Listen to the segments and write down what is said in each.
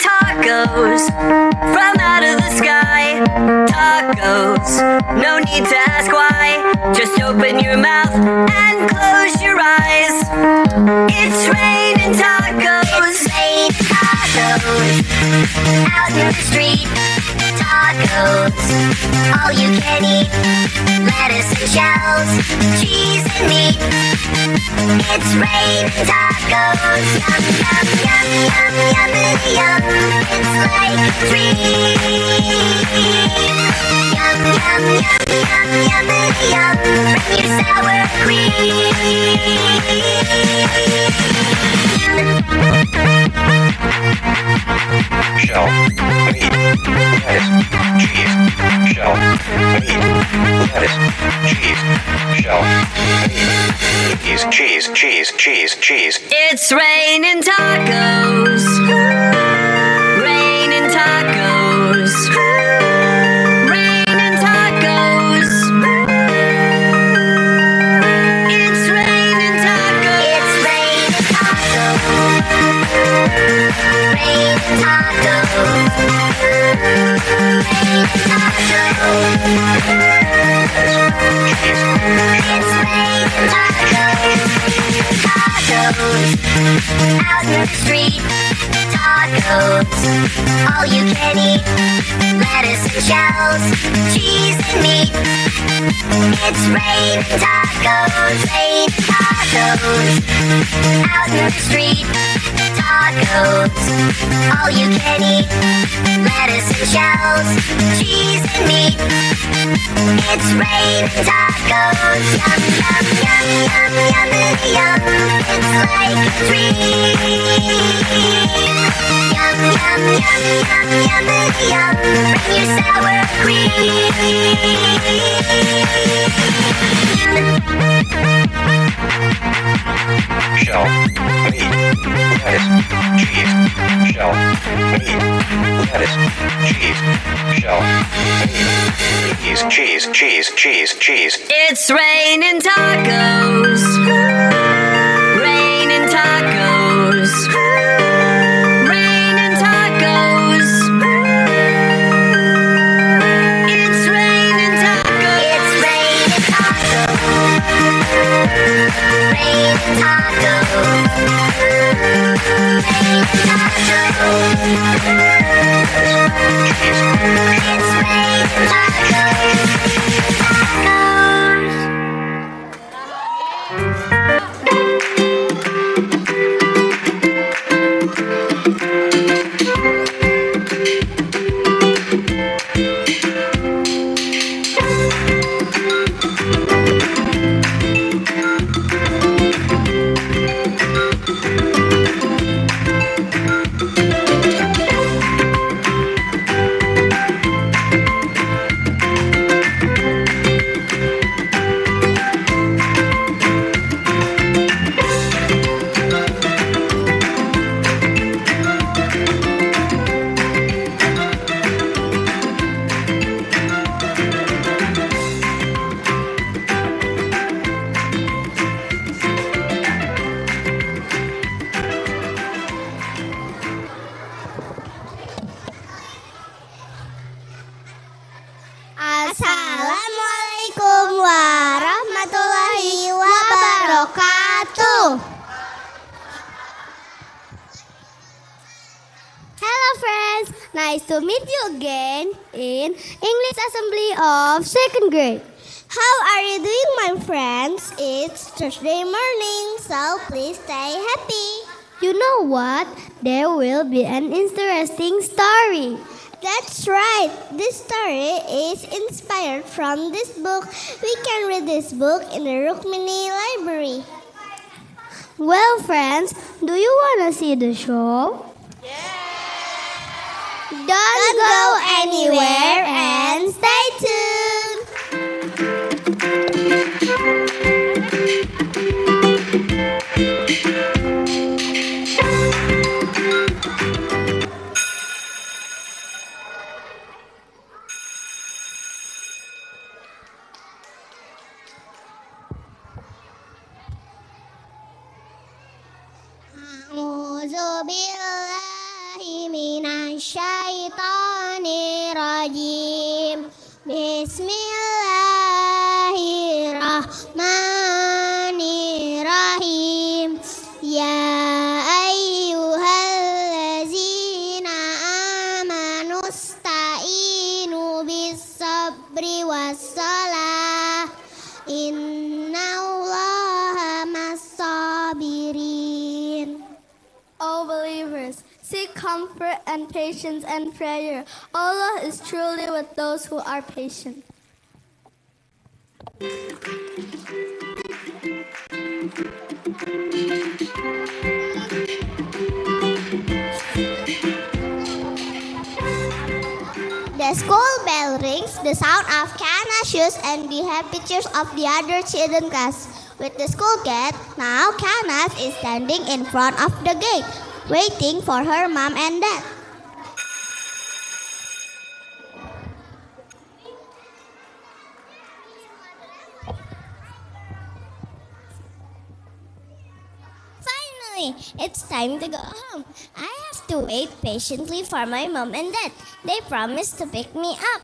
Tacos from out of the sky. Tacos, no need to ask why. Just open your mouth and close your eyes. It's raining tacos. It's raining tacos out in the street. Tacos, all you can eat. Lettuce and shells, cheese and meat. It's raining tacos. Yum, yum, yum, yum, yummity yum. It's like a treat. Yum, yum, yum, yum, yummity yum. Bring your sour Shell, meat, lettuce, cheese. Shell, meat, lettuce, cheese. Shell, meat, cheese. It's raining tacos. Raining tacos. Raining tacos. It's raining tacos. It's raining tacos. Raining tacos. Raining tacos. It's raining tacos. Tacos out in the street. Tacos, all you can eat. Lettuce and shells, cheese and meat. It's raining tacos. Raining tacos out in the street. Tacos, all you can eat. Lettuce and shells, cheese and meat. It's raining tacos. Yum, yum, yum, yum, yummity yum. It's like a treat. Yum, yum, yum, yum, yummity yum. Bring your sour Shell, meat, lettuce, cheese. Shell, meat, lettuce, cheese. Shell, meat, cheese. It's raining tacos. Raining tacos. Raining tacos. It's raining tacos. It's raining tacos. Raining tacos. Raining tacos. It's raining tacos. Assalamualaikum warahmatullahi wabarakatuh. Hello friends, nice to meet you again in English Assembly of 2nd grade. How are you doing, my friends? It's Thursday morning, so please stay happy. You know what? There will be an interesting story. That's right. This story is inspired from this book. We can read this book in the Rukmini Library. Well, friends, do you want to see the show? Yeah! Don't go anywhere and stay tuned. billahi minasyaitonirrajim. Bismillahirrahmanirrahim. Ya ayyuhallazina amanu sta'inu bis-sabri was-salah. Innallaha mas-sabirin. O believers, seek comfort and patience and prayer. Allah is truly with those who are patient. The school bell rings, the sound of Kana shoes and the happy cheers of the other children class. With the school gate, now Kana is standing in front of the gate, waiting for her mom and dad. Finally, it's time to go home. I have to wait patiently for my mom and dad. They promised to pick me up.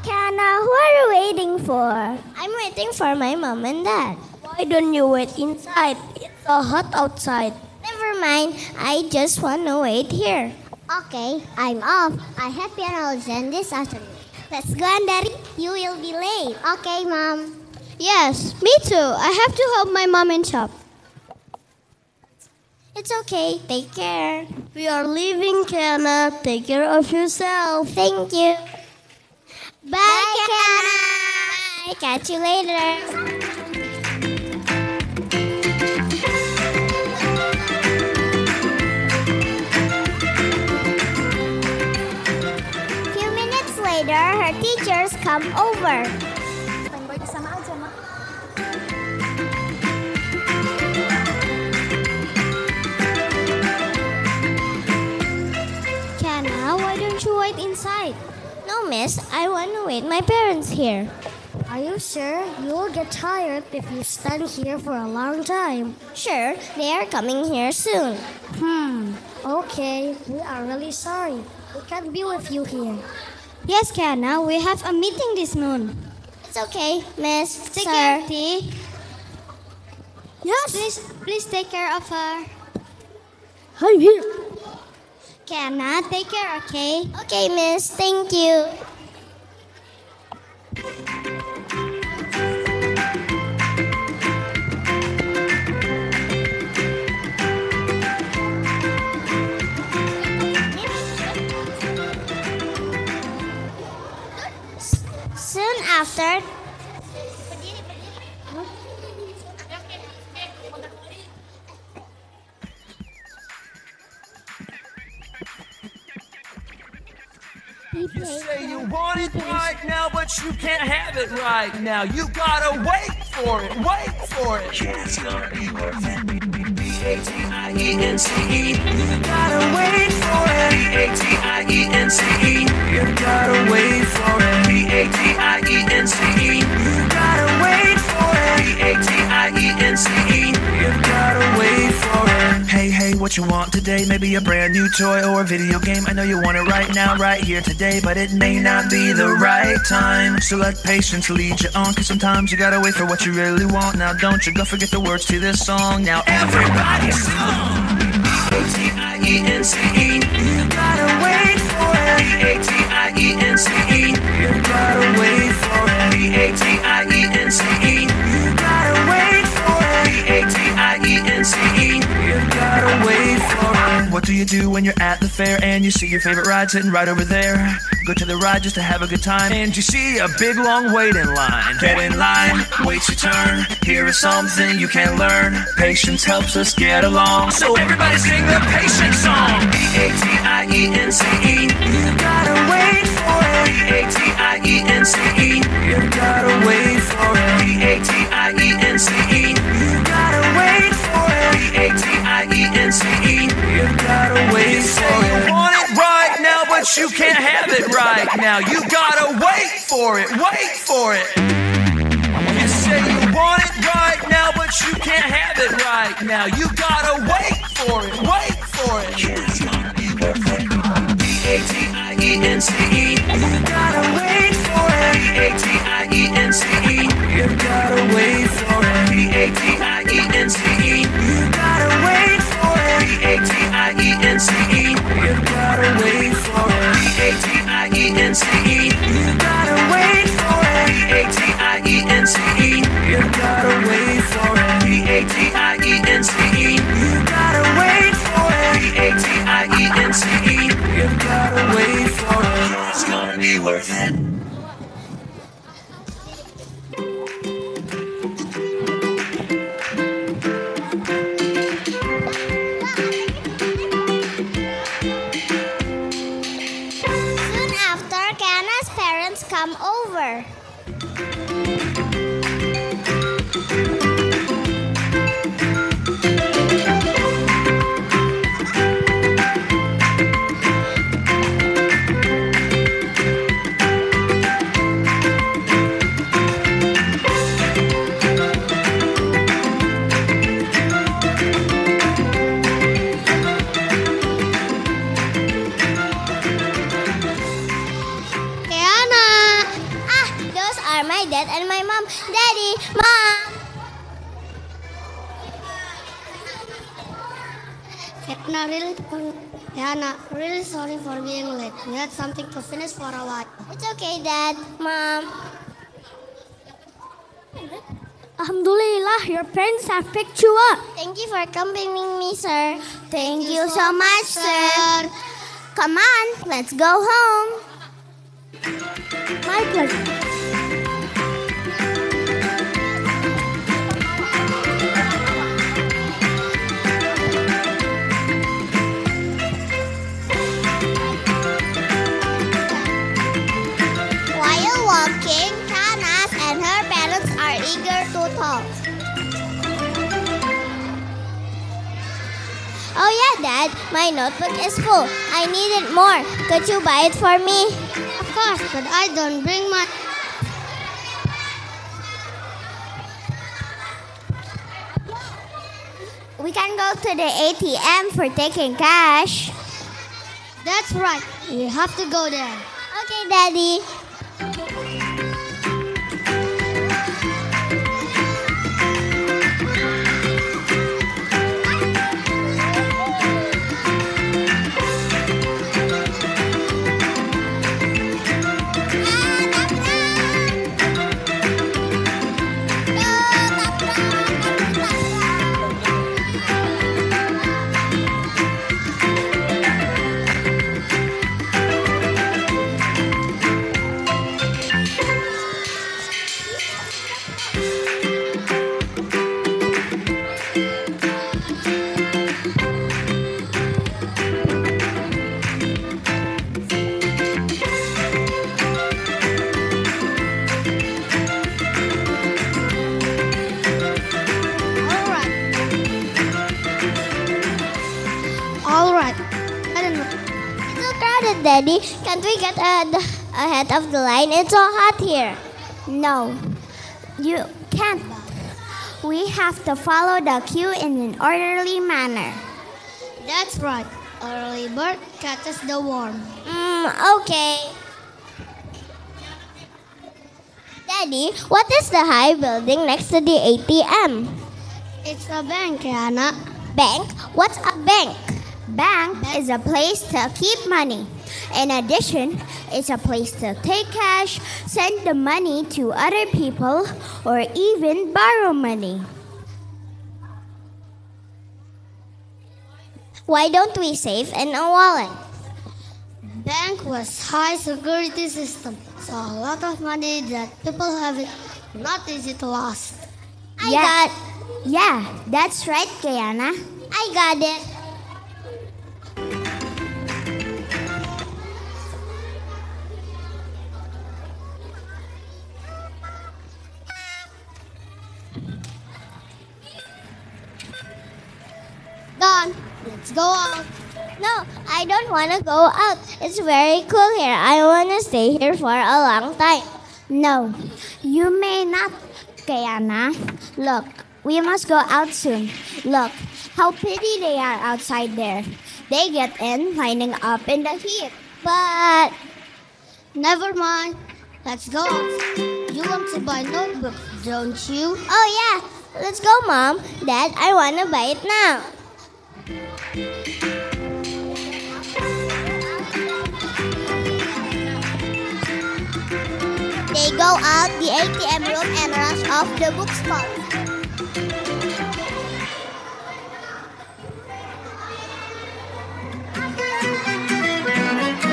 Kana, who are you waiting for? I'm waiting for my mom and dad. Why don't you wait inside? It's so hot outside. Never mind, I just want to wait here. Okay, I'm off. I have piano lesson this afternoon. Let's go, Andari. You will be late. Okay, Mom. Yes, me too. I have to help my mom in shop. It's okay. Take care. We are leaving, Kana. Take care of yourself. Thank you. Bye, Kana. Catch you later. Later, her teachers come over. Standby di sana aja, Mak. Kana, why don't you wait inside? No, miss. I want to wait my parents here. Are you sure? You will get tired if you stand here for a long time. Sure, they are coming here soon. Okay. We are really sorry. We can't be with you here. Yes, Kana, we have a meeting this noon. It's okay, miss. Take care. Yes. Please take care of her. I'm here. Kana, take care, okay? Okay, miss. Thank you. Soon after, You say you want it right now, but you can't have it right now. You gotta wait for it, wait for it. It's gonna be worth it. B-A-T-I-E-N-C-E. You gotta wait for it. B-A-T-I-E-N-C-E. You gotta wait for it. B-A-T-I-E-N-C-E. You gotta wait for it. B-A-T-I-E-N-C-E. You gotta wait for it. Hey, hey, what you want today? Maybe a brand new toy or a video game. I know you want it right now, right here today, but it may not be the right time. So let patience lead you on, cause sometimes you gotta wait for what you really want. Now don't you go forget the words to this song. Now everybody sing. B-A-T-I-E-N-C-E. You gotta wait for it. B-A-T-I-E-N-C-E. You gotta wait for it. B-A-T-I-E-N-C-E. You gotta wait for it. B-A-T-I-E-N-C-E. You gotta wait for it. What do you do when you're at the fair and you see your favorite ride sitting right over there? Go to the ride just to have a good time, and you see a big long waiting line. Get in line, wait your turn. Here is something you can learn. Patience helps us get along. So everybody sing the patience song. B-A-T-I-E-N-C-E. You gotta wait for it. B-A-T-I-E-N-C-E. You gotta wait for it. B-A-T-I-E-N-C-E. You gotta wait for it. B-A-T-I-E-N-C-E. you can't have it right now. You gotta wait for it, wait for it. You say you want it right now, but you can't have it right now. You gotta wait for it, wait for it. B-A-T-I-E-N-C-E. You gotta wait for it. B-A-T-I-E-N-C-E. You gotta wait for it. B-A-T-I-E-N-C-E. You gotta wait for it. B-A-T-I-E-N-C-E. You gotta wait for it. B-A-T-I-E-N-C-E. You gotta wait for it. B-A-T-I-E-N-C-E. You gotta wait for it. B-A-T-I-E-N-C-E. You gotta wait for it. B-A-T-I-E-N-C-E. You gotta wait for it. It's gonna be worth it. Soon after, Kiana's parents come over. Kiana! Ah, those are my dad and my mom. Daddy, Mom! Kiana, really sorry for being late. We had something to finish for a while. It's okay, Dad, Mom. Alhamdulillah, your parents have picked you up. Thank you for accompanying me, sir. Thank you so much, sir. Come on, let's go home. My pleasure. While walking, Kanas and her parents are eager to talk. Oh yeah, Dad, my notebook is full. I need it more. Could you buy it for me? Of course, but I don't bring my... We can go to the ATM for taking cash. That's right. We have to go there. Okay, Daddy. All right. I don't know. It's so crowded, Daddy. Can't we get ahead of the line? It's so hot here. No, you can't. We have to follow the queue in an orderly manner. That's right. Early bird catches the worm. Okay. Daddy, what is the high building next to the ATM? It's a bank, Kiana. Bank? What's a bank? Bank is a place to keep money. In addition, it's a place to take cash, send the money to other people, or even borrow money. Why don't we save in a wallet? Bank was high security system, so a lot of money that people have it not easy to lost. Yeah, that's right, Kiana. I got it. Done. Let's go out. No, I don't want to go out. It's very cool here. I want to stay here for a long time. No, you may not, Kayana. Look, we must go out soon. Look, how pretty they are outside there. They get in, lining up in the heat. But never mind. Let's go. You want to buy notebooks, don't you? Oh yeah. Let's go, Mom. Dad, I want to buy it now. They go out the ATM room and rush off the bookstore.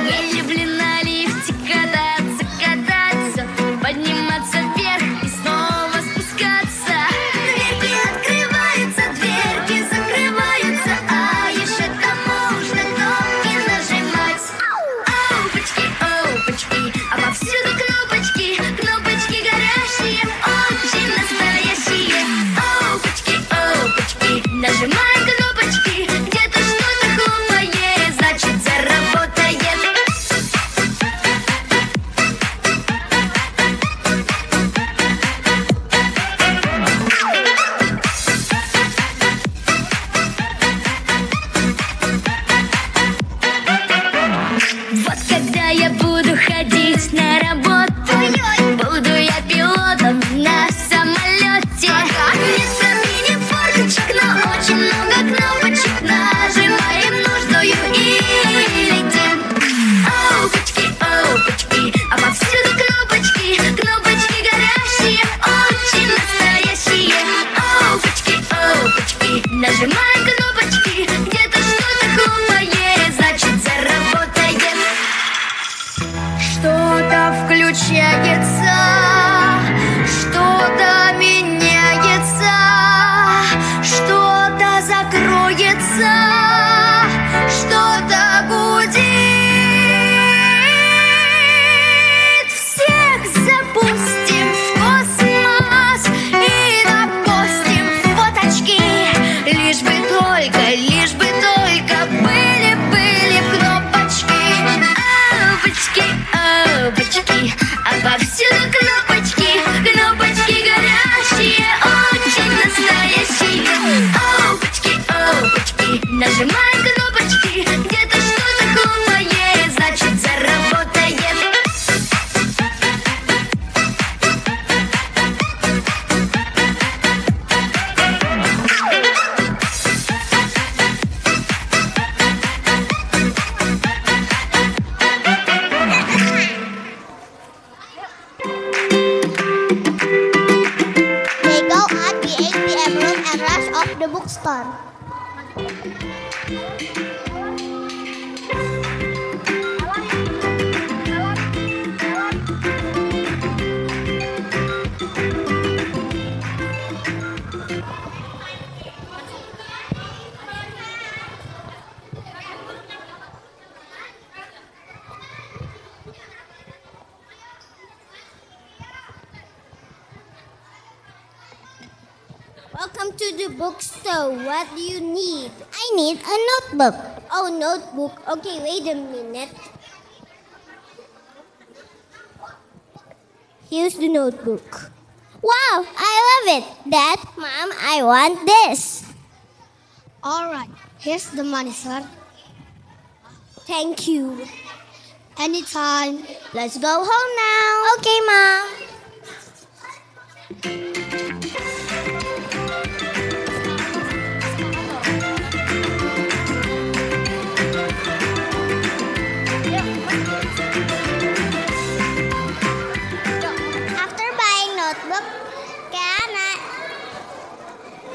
Я люблю на лифте кататься, кататься, подниматься вверх и снова спускаться. Дверки открываются, дверки закрываются, а еще там можно кнопки нажимать. Опачки, а повсюду кнопочки, кнопочки горящие, очень настоящие. Опачки, нажимаем кнопочки, где-то что-то хлопает, значит заработает. Вот когда я буду ходить на работу, буду я пилотом на самолете. Нет сомнений, форточек, но очень много кнопочек. Нажимаем нужную и летим. Опачки, а повсюду кнопочки, кнопочки горящие, очень настоящие. Опачки, нажимаем кнопочки, где-то что-то хлопает, значит заработает. Что-то включается, что-то меняется, что-то закроется, что-то гудит. Всех запустим в космос и допустим фоточки. Лишь бы только были кнопочки. Опачки, а повсюду кнопочки, кнопочки горящие, очень настоящие. Опачки, нажимаем кнопочки, где-то что-то хлопает, значит заработает. They go out the ATM room and rush off the bookstore. Welcome to the bookstore. What do you need? I need a notebook. Oh, notebook. Okay, wait a minute. Here's the notebook. Wow, I love it. Dad, Mom, I want this. All right, here's the money, sir. Thank you. Anytime. Let's go home now. Okay, Mom.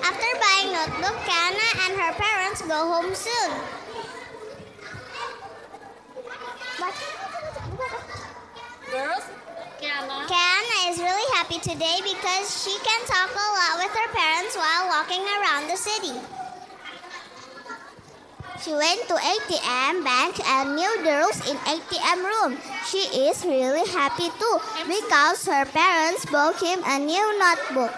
After buying notebook, Kana and her parents go home soon. Girls, Kana is really happy today because she can talk a lot with her parents while walking around the city. She went to ATM bank and knew the rules in ATM room. She is really happy too because her parents bought him a new notebook.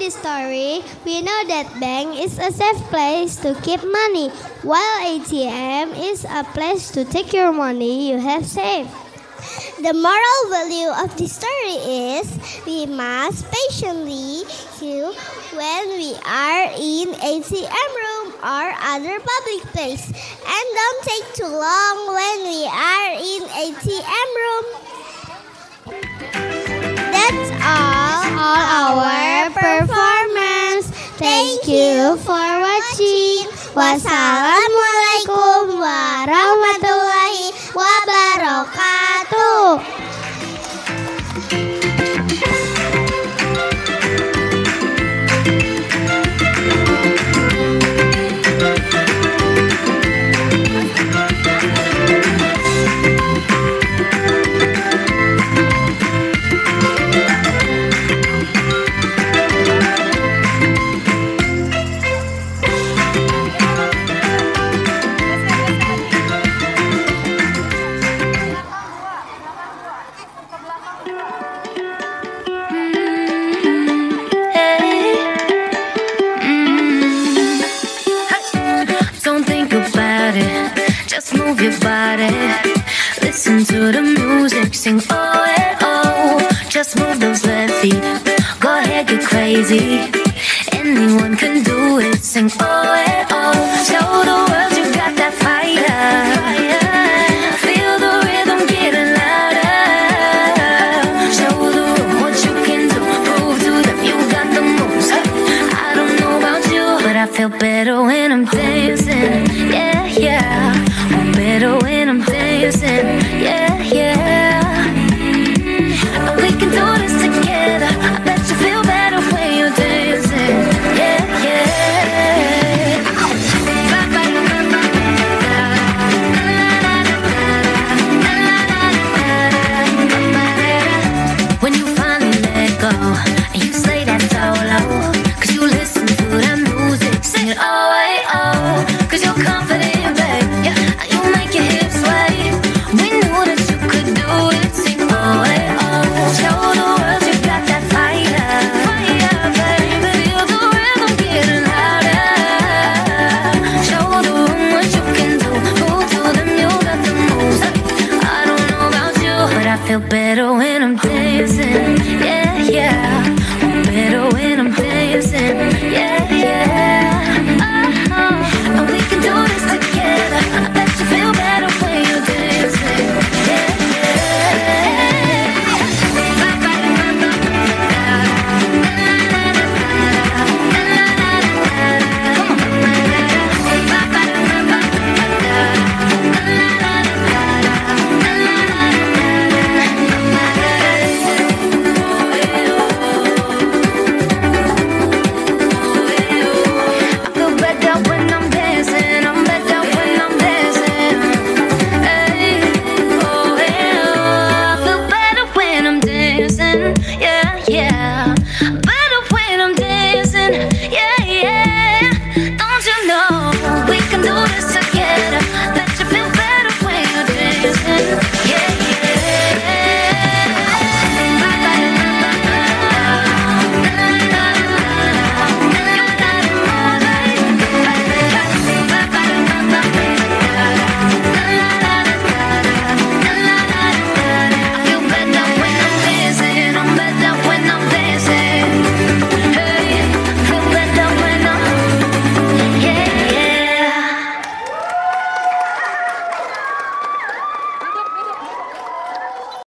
this story, we know that bank is a safe place to keep money, while ATM is a place to take your money you have saved. The moral value of this story is we must patiently queue when we are in ATM room or other public place, and don't take too long when we are in ATM room. That's all our performance. Thank you for watching. Wassalamualaikum warahmatullahi wabarakatuh. Move your body, listen to the music, sing oh and oh. Just move those left feet, go ahead, get crazy. Anyone can do it, sing oh and oh. Show the world you got that fire. Feel the rhythm getting louder. Show the world what you can do, prove to them you got the moves. I don't know about you, but I feel better when I'm dancing. Yeah, yeah. Better when I'm dancing, yeah, yeah. We can do this together. I bet you feel better when you're dancing, yeah, yeah. When you finally let go and you slay that solo, 'cause you listen to that music, sing it oh, oh, 'cause you're confident.